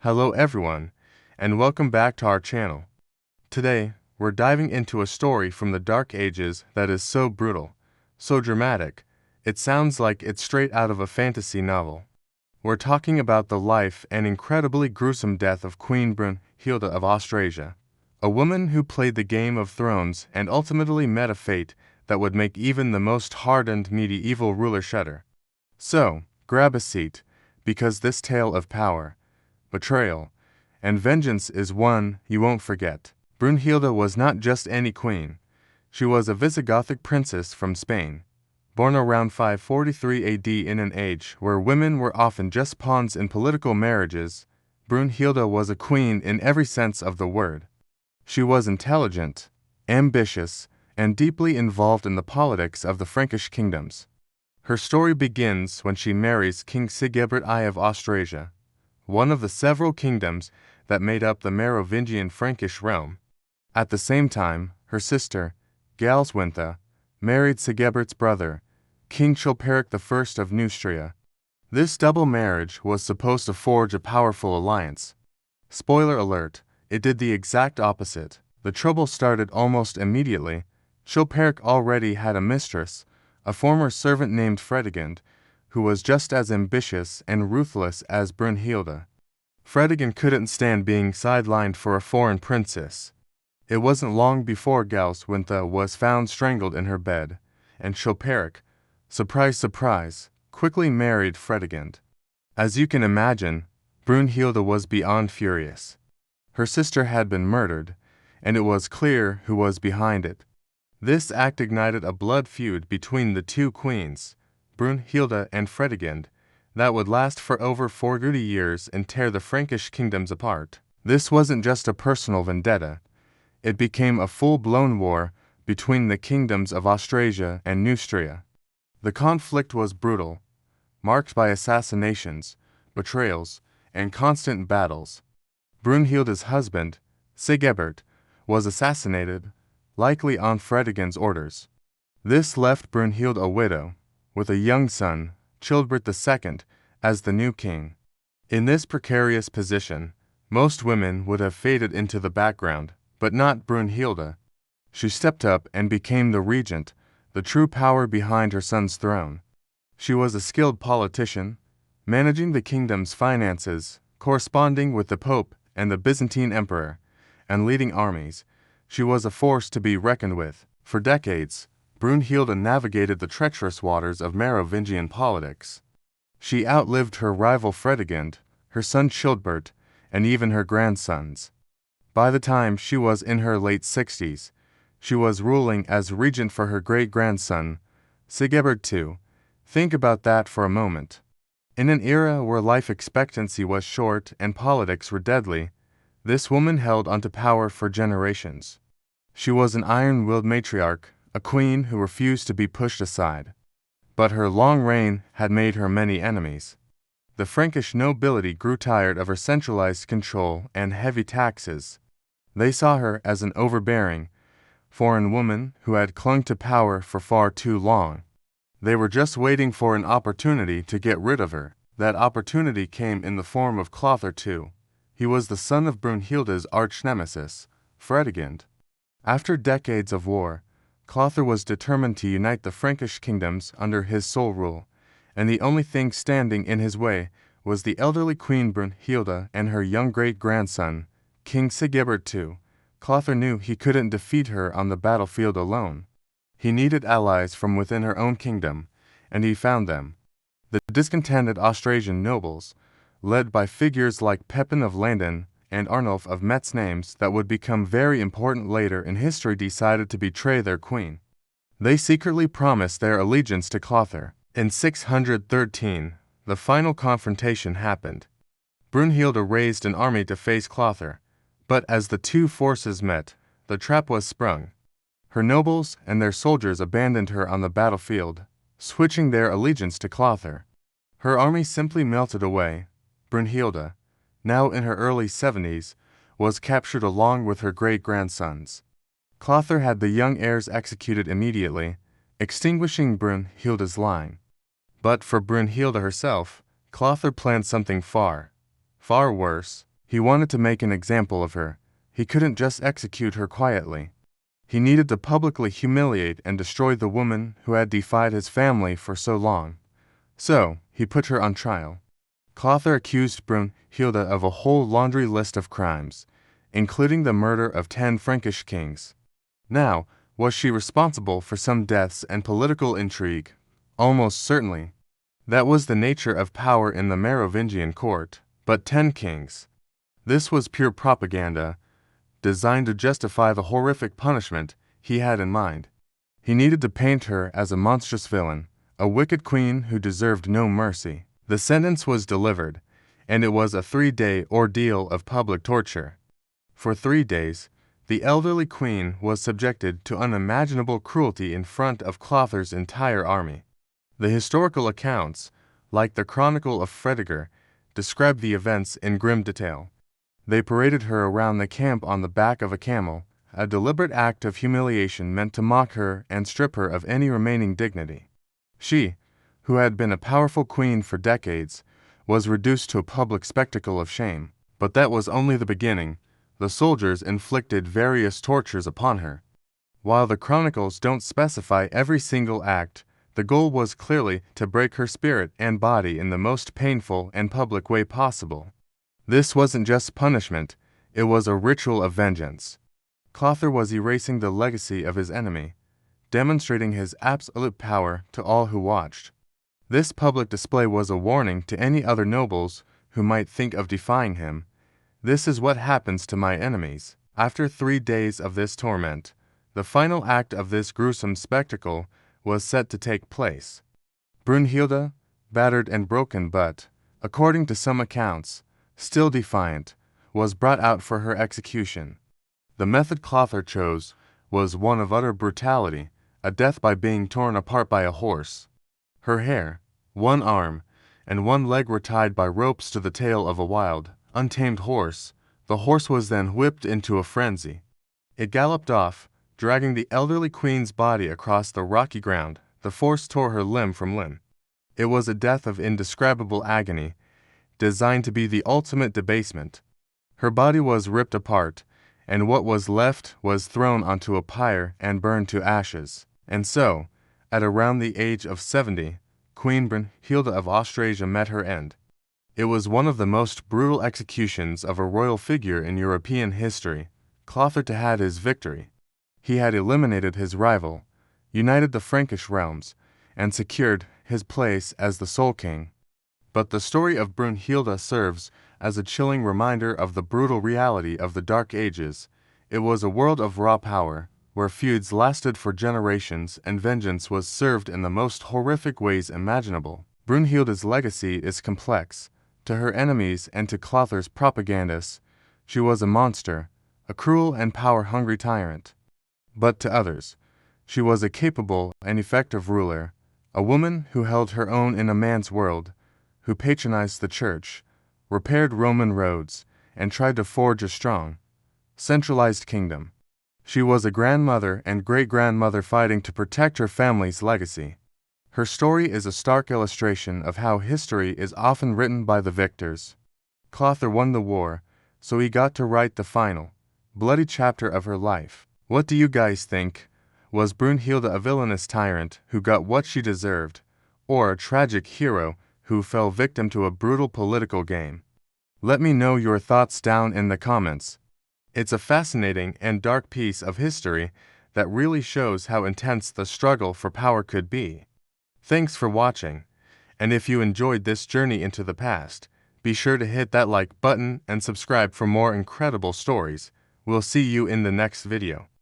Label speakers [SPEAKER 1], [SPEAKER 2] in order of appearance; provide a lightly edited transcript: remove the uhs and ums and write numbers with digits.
[SPEAKER 1] Hello everyone, and welcome back to our channel. Today, we're diving into a story from the Dark Ages that is so brutal, so dramatic, it sounds like it's straight out of a fantasy novel. We're talking about the life and incredibly gruesome death of Queen Brune of Austrasia, a woman who played the Game of Thrones and ultimately met a fate that would make even the most hardened medieval ruler shudder. So, grab a seat, because this tale of power, betrayal, and vengeance is one you won't forget. Brunhilde was not just any queen. She was a Visigothic princess from Spain, born around 543 AD in an age where women were often just pawns in political marriages. Brunhilde was a queen in every sense of the word. She was intelligent, ambitious, and deeply involved in the politics of the Frankish kingdoms. Her story begins when she marries King Sigebert I of Austrasia, one of the several kingdoms that made up the Merovingian Frankish realm. At the same time, her sister, Galswintha, married Sigebert's brother, King Chilperic I of Neustria. This double marriage was supposed to forge a powerful alliance. Spoiler alert, it did the exact opposite. The trouble started almost immediately. Chilperic already had a mistress, a former servant named Fredegund, who was just as ambitious and ruthless as Brunhilde. Fredegund couldn't stand being sidelined for a foreign princess. It wasn't long before Galswintha was found strangled in her bed, and Chilperic, surprise surprise, quickly married Fredegund. As you can imagine, Brunhilde was beyond furious. Her sister had been murdered, and it was clear who was behind it. This act ignited a blood feud between the two queens, Brunhilde and Fredegund, that would last for over 40 years and tear the Frankish kingdoms apart. This wasn't just a personal vendetta. It became a full-blown war between the kingdoms of Austrasia and Neustria. The conflict was brutal, marked by assassinations, betrayals, and constant battles. Brunhilde's husband, Sigebert, was assassinated, likely on Fredegund's orders. This left Brunhilde a widow, with a young son, Childebert II, as the new king. In this precarious position, most women would have faded into the background, but not Brunhilde. She stepped up and became the regent, the true power behind her son's throne. She was a skilled politician, managing the kingdom's finances, corresponding with the Pope and the Byzantine Emperor, and leading armies. She was a force to be reckoned with. For decades, Brunhilde navigated the treacherous waters of Merovingian politics. She outlived her rival Fredegund, her son Childebert, and even her grandsons. By the time she was in her late 60s, she was ruling as regent for her great-grandson, Sigebert II. Think about that for a moment. In an era where life expectancy was short and politics were deadly, this woman held onto power for generations. She was an iron-willed matriarch, a queen who refused to be pushed aside. But her long reign had made her many enemies. The Frankish nobility grew tired of her centralized control and heavy taxes. They saw her as an overbearing, foreign woman who had clung to power for far too long. They were just waiting for an opportunity to get rid of her. That opportunity came in the form of Clothar II. He was the son of Brunhilde's arch-nemesis, Fredegund. After decades of war, Clothar was determined to unite the Frankish kingdoms under his sole rule, and the only thing standing in his way was the elderly Queen Brunhilde and her young great-grandson, King Sigebert II. Clothar knew he couldn't defeat her on the battlefield alone. He needed allies from within her own kingdom, and he found them. The discontented Austrasian nobles, led by figures like Pepin of Landen and Arnulf of Metz, names that would become very important later in history, decided to betray their queen. They secretly promised their allegiance to Clothar. In 613, the final confrontation happened. Brunhilde raised an army to face Clothar, but as the two forces met, the trap was sprung. Her nobles and their soldiers abandoned her on the battlefield, switching their allegiance to Clothar. Her army simply melted away. Brunhilde, now in her early 70s, was captured along with her great-grandsons. Clothar had the young heirs executed immediately, extinguishing Brunhilde's line. But for Brunhilde herself, Clothar planned something far worse. He wanted to make an example of her. He couldn't just execute her quietly. He needed to publicly humiliate and destroy the woman who had defied his family for so long. So, he put her on trial. Clothair accused Brunhilde of a whole laundry list of crimes, including the murder of 10 Frankish kings. Now, was she responsible for some deaths and political intrigue? Almost certainly. That was the nature of power in the Merovingian court. But 10 kings. This was pure propaganda, designed to justify the horrific punishment he had in mind. He needed to paint her as a monstrous villain, a wicked queen who deserved no mercy. The sentence was delivered, and it was a 3-day ordeal of public torture. For 3 days, the elderly queen was subjected to unimaginable cruelty in front of Clothair's entire army. The historical accounts, like the Chronicle of Fredegar, describe the events in grim detail. They paraded her around the camp on the back of a camel, a deliberate act of humiliation meant to mock her and strip her of any remaining dignity. She, who had been a powerful queen for decades, was reduced to a public spectacle of shame. But that was only the beginning. The soldiers inflicted various tortures upon her. While the chronicles don't specify every single act, the goal was clearly to break her spirit and body in the most painful and public way possible. This wasn't just punishment, it was a ritual of vengeance. Clothair was erasing the legacy of his enemy, demonstrating his absolute power to all who watched. This public display was a warning to any other nobles who might think of defying him. This is what happens to my enemies. After 3 days of this torment, the final act of this gruesome spectacle was set to take place. Brunhilde, battered and broken but, according to some accounts, still defiant, was brought out for her execution. The method Clothair chose was one of utter brutality, a death by being torn apart by a horse. Her hair, 1 arm, and 1 leg were tied by ropes to the tail of a wild, untamed horse. The horse was then whipped into a frenzy. It galloped off, dragging the elderly queen's body across the rocky ground. The force tore her limb from limb. It was a death of indescribable agony, designed to be the ultimate debasement. Her body was ripped apart, and what was left was thrown onto a pyre and burned to ashes. And so, at around the age of 70, Queen Brunhilde of Austrasia met her end. It was one of the most brutal executions of a royal figure in European history. Clothair had his victory. He had eliminated his rival, united the Frankish realms, and secured his place as the sole king. But the story of Brunhilde serves as a chilling reminder of the brutal reality of the Dark Ages. It was a world of raw power, where feuds lasted for generations and vengeance was served in the most horrific ways imaginable. Brunhilde's legacy is complex. To her enemies and to Clothair's propagandists, she was a monster, a cruel and power-hungry tyrant. But to others, she was a capable and effective ruler, a woman who held her own in a man's world, who patronized the church, repaired Roman roads, and tried to forge a strong, centralized kingdom. She was a grandmother and great-grandmother fighting to protect her family's legacy. Her story is a stark illustration of how history is often written by the victors. Clothair won the war, so he got to write the final, bloody chapter of her life. What do you guys think? Was Brunhilde a villainous tyrant who got what she deserved, or a tragic hero who fell victim to a brutal political game? Let me know your thoughts down in the comments. It's a fascinating and dark piece of history that really shows how intense the struggle for power could be. Thanks for watching, and if you enjoyed this journey into the past, be sure to hit that like button and subscribe for more incredible stories. We'll see you in the next video.